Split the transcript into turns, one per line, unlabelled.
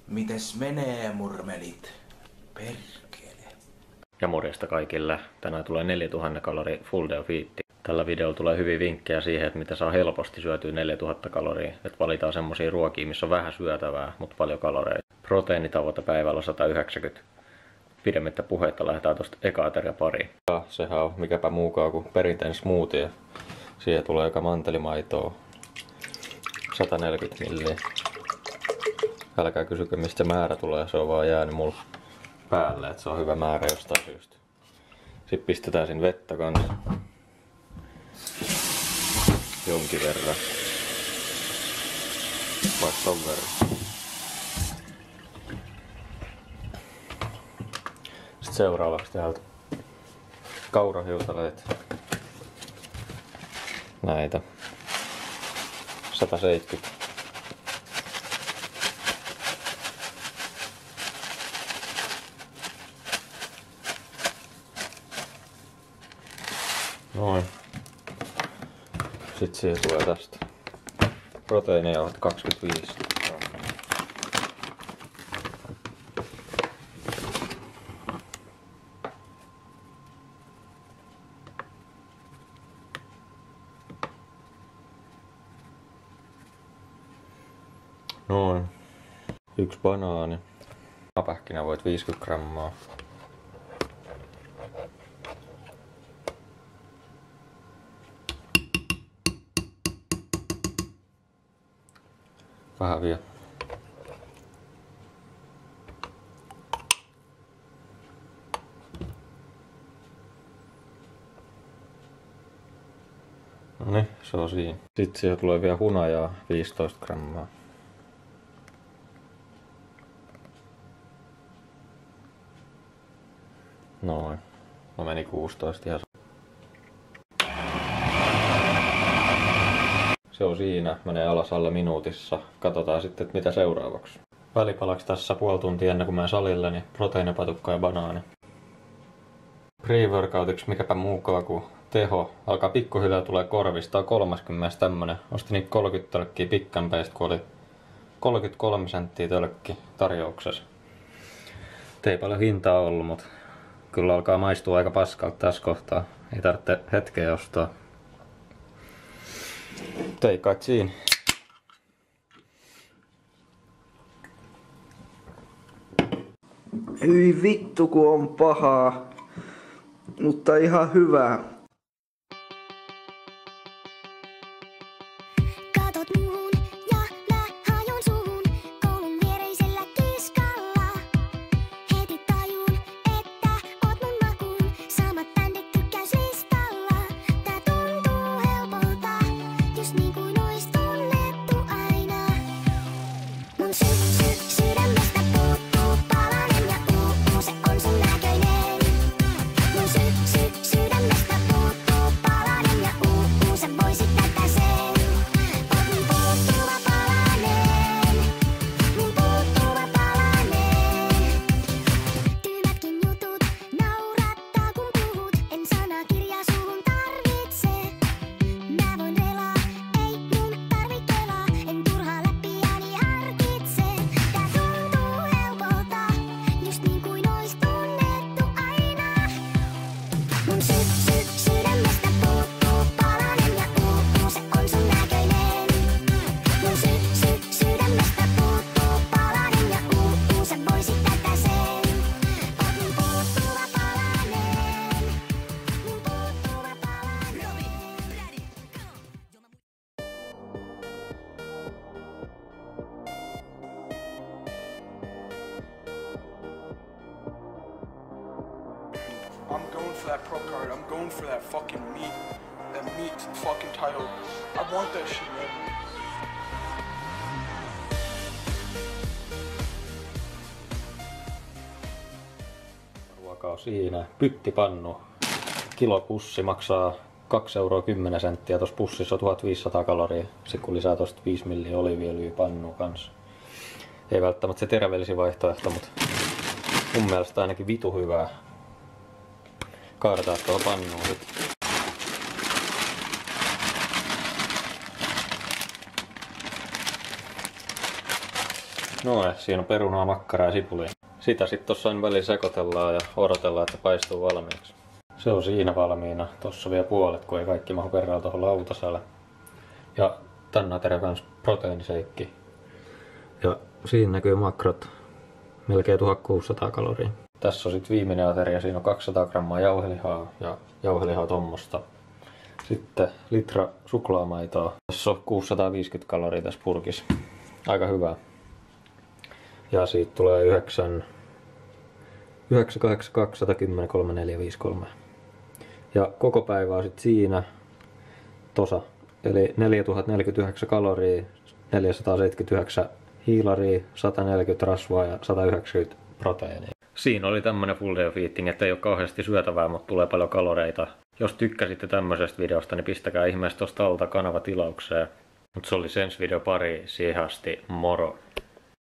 Mites menee, murmelit? Perkele.
Ja morjesta kaikille. Tänään tulee 4000 kalori full day feed. Tällä videolla tulee hyviä vinkkejä siihen, että miten saa helposti syötyä 4000 kaloria. Että valitaan semmosia ruokia, missä on vähän syötävää, mutta paljon kaloreita. Proteiinitavoite päivällä 190. Pidemmittä puhetta lähdetään tosta eka ateria pariin. Ja sehän on mikäpä muukaan kuin perinteinen smoothie. Siihen tulee eka mantelimaitoa. 140 milliä. Älkää kysykö mistä se määrä tulee, se on vaan jäänyt mulla päälle, että se on hyvä määrä jostain syystä. Sitten pistetään sinne vettä kanssa. Jonkin verran. Vaikka ton verran. Sitten seuraavaksi täältä kaurahiutaleet. Näitä. 170. Noin. Sitten siihen tulee tästä proteiinijauhot 25. Noin. 1 banaani. Pähkinävoit 50 grammaa. Vähän vielä. Noniin, se on siinä. Sitten siihen tulee vielä hunajaa 15 grammaa. Noin. No meni 16 ihan. Se on siinä, menee alas alle minuutissa. Katsotaan sitten, että mitä seuraavaksi. Välipalaksi tässä puoli tuntia ennen kuin menen salille, niin proteiinipatukka ja banaani. Pre-workoutiksi mikäpä muukaan kuin teho. Alkaa pikkuhiljaa tulee korvista. 30 tämmönen. Ostin niitä 30 tölkkiä pikkanpeistä, kun oli 33 senttiä tölkki tarjouksessa. Ei paljon hintaa ollut, mutta kyllä alkaa maistua aika paskalta tässä kohtaa. Ei tarvitse hetkeä ostaa. Ei kai siinä.
Hyi vittu kun on pahaa, mutta ihan hyvää.
Katot muuhun ja mä hajun suhun koulun viereisellä kiskalla. Heti tajun, että oot mun makuun. Samat bändit tykkäys listalla. Tää tuntuu helpolta, just niin kuin ois tunnettu aina. Mun sydämestä puuttuu palanen ja se on sun näköinen. Mun sydämestä puuttuu palanen ja sä voisit tätä sen. Oot mun puuttuva palanen, mun puuttuva palanen. Tyhmätkin jutut naurattaa kun puhut, en sanakirjaa suhun tarvitse. Mä voin relaa, ei mun tarvi kelaa, en turhaa läppiäni harkitse. Tää tuntuu helpolta, just niin kuin ois tunnettu aina. Mun sydämestä puuttuu palanen ja se on sun näköinen. Mun sydämestä puuttuu palanen ja sä voisit tätä sen. Oot mun puuttuva palanen, mun puuttuva palanen.
I'm going for that pro card. I'm going for that fucking meat. That meat fucking title. I want that shit, man.
Ruoka on siinä. Pyttipannu. Kilopussi maksaa 2,10 €. Tuossa pussissa on 1500 kaloria. Sitten kun lisää tosta 5 milliä oliiviöljyä pannuun kanssa. Ei välttämättä se terveellisin vaihtoehto, mutta mun mielestä ainakin vitu hyvää. Kaadetaan tuohon pannuun sit. No siinä on perunaa, makkaraa ja sipulia. Sitä sitten tossa aina väliin sekoitellaan ja odotellaan, että paistuu valmiiksi. Se on siinä valmiina. Tossa vielä puolet, kun ei kaikki mahu kerralla tuohon lautaselle. Ja tän aterian kanssa proteiiniseikki. Ja siinä näkyy makrot. Melkein 1600 kaloria. Tässä on sitten viimeinen ateria. Siinä on 200 grammaa jauhelihaa ja jauhelihaa tommosta. Sitten litra suklaamaitoa. Tässä on 650 kaloria tässä purkissa. Aika hyvää. Ja siitä tulee 982, 110, 3453. Ja koko päivä on sitten siinä tosa. Eli 4049 kaloria, 479 hiilaria, 140 rasvaa ja 190 proteiinia. Siinä oli tämmönen full day of eating, että ei ole kauheasti syötävää, mutta tulee paljon kaloreita. Jos tykkäsitte tämmöisestä videosta, niin pistäkää ihmeessä tosta alta kanava tilaukseen. Mutta se oli sen video pari, siihen asti moro!